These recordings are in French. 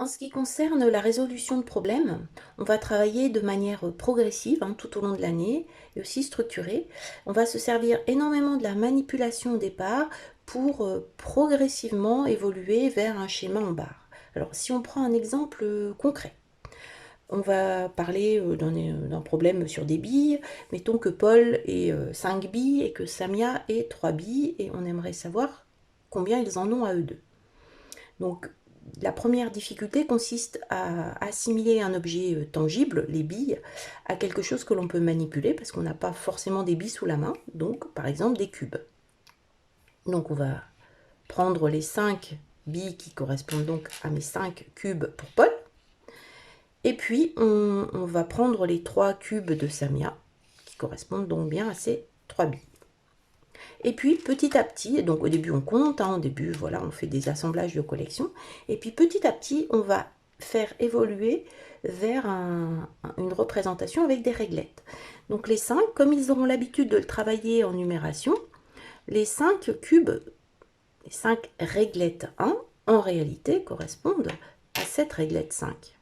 En ce qui concerne la résolution de problèmes, on va travailler de manière progressive tout au long de l'année et aussi structurée. On va se servir énormément de la manipulation au départ pour progressivement évoluer vers un schéma en barre. Alors si on prend un exemple concret, on va parler d'un problème sur des billes. Mettons que Paul ait 5 billes et que Samia ait 3 billes et on aimerait savoir combien ils en ont à eux deux. Donc la première difficulté consiste à assimiler un objet tangible, les billes, à quelque chose que l'on peut manipuler parce qu'on n'a pas forcément des billes sous la main, donc par exemple des cubes. Donc on va prendre les 5 billes qui correspondent donc à mes 5 cubes pour Paul. Et puis on va prendre les 3 cubes de Samia qui correspondent donc bien à ces 3 billes. Et puis petit à petit, donc au début on compte, au début voilà, on fait des assemblages de collections, et puis petit à petit on va faire évoluer vers une représentation avec des réglettes. Donc les 5, comme ils auront l'habitude de le travailler en numération, les 5 cubes, les 5 réglettes 1, en réalité correspondent à cette réglette 5.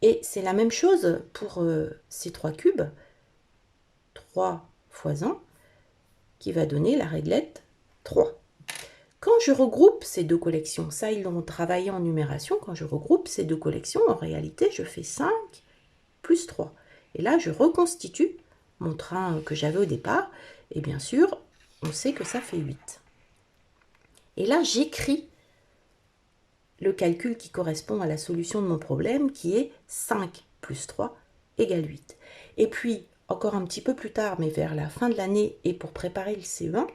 Et c'est la même chose pour ces 3 cubes, 3 fois 1, qui va donner la réglette 3. Quand je regroupe ces deux collections, ça ils l'ont travaillé en numération, quand je regroupe ces deux collections, en réalité je fais 5 plus 3. Et là je reconstitue mon train que j'avais au départ, et bien sûr on sait que ça fait 8. Et là j'écris le calcul qui correspond à la solution de mon problème, qui est 5 plus 3 égale 8. Et puis, encore un petit peu plus tard, mais vers la fin de l'année et pour préparer le CE1,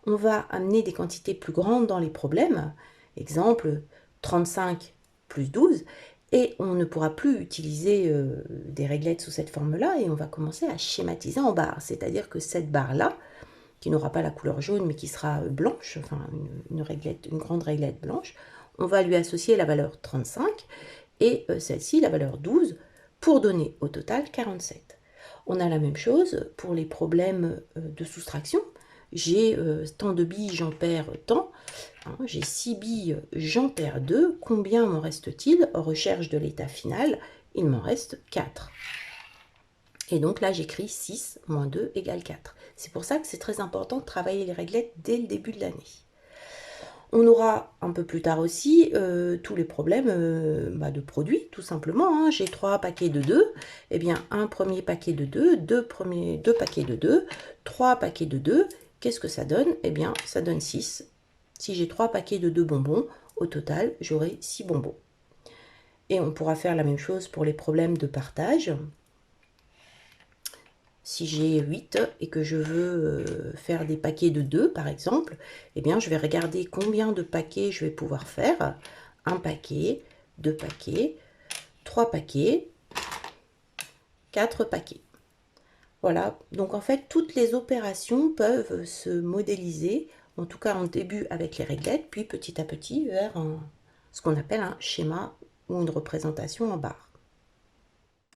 on va amener des quantités plus grandes dans les problèmes. Exemple, 35 plus 12. Et on ne pourra plus utiliser des réglettes sous cette forme-là et on va commencer à schématiser en barres. C'est-à-dire que cette barre-là, qui n'aura pas la couleur jaune mais qui sera blanche, enfin une grande réglette blanche, on va lui associer la valeur 35 et celle-ci la valeur 12 pour donner au total 47. On a la même chose pour les problèmes de soustraction. J'ai tant de billes, j'en perds tant. J'ai 6 billes, j'en perds 2. Combien m'en reste-t-il? Recherche de l'état final, il m'en reste 4. Et donc là, j'écris 6 moins 2 égale 4. C'est pour ça que c'est très important de travailler les réglettes dès le début de l'année. On aura un peu plus tard aussi tous les problèmes de produits, tout simplement. J'ai 3 paquets de 2. Eh bien, un premier paquet de 2, deux paquets de 2, 3 paquets de 2. Qu'est-ce que ça donne? Eh bien, ça donne 6. Si j'ai 3 paquets de 2 bonbons, au total, j'aurai 6 bonbons. Et on pourra faire la même chose pour les problèmes de partage. Si j'ai 8 et que je veux faire des paquets de 2 par exemple, eh bien je vais regarder combien de paquets je vais pouvoir faire. Un paquet, 2 paquets, 3 paquets, 4 paquets. Voilà, donc en fait toutes les opérations peuvent se modéliser, en tout cas en début avec les réglettes, puis petit à petit vers ce qu'on appelle un schéma ou une représentation en barre.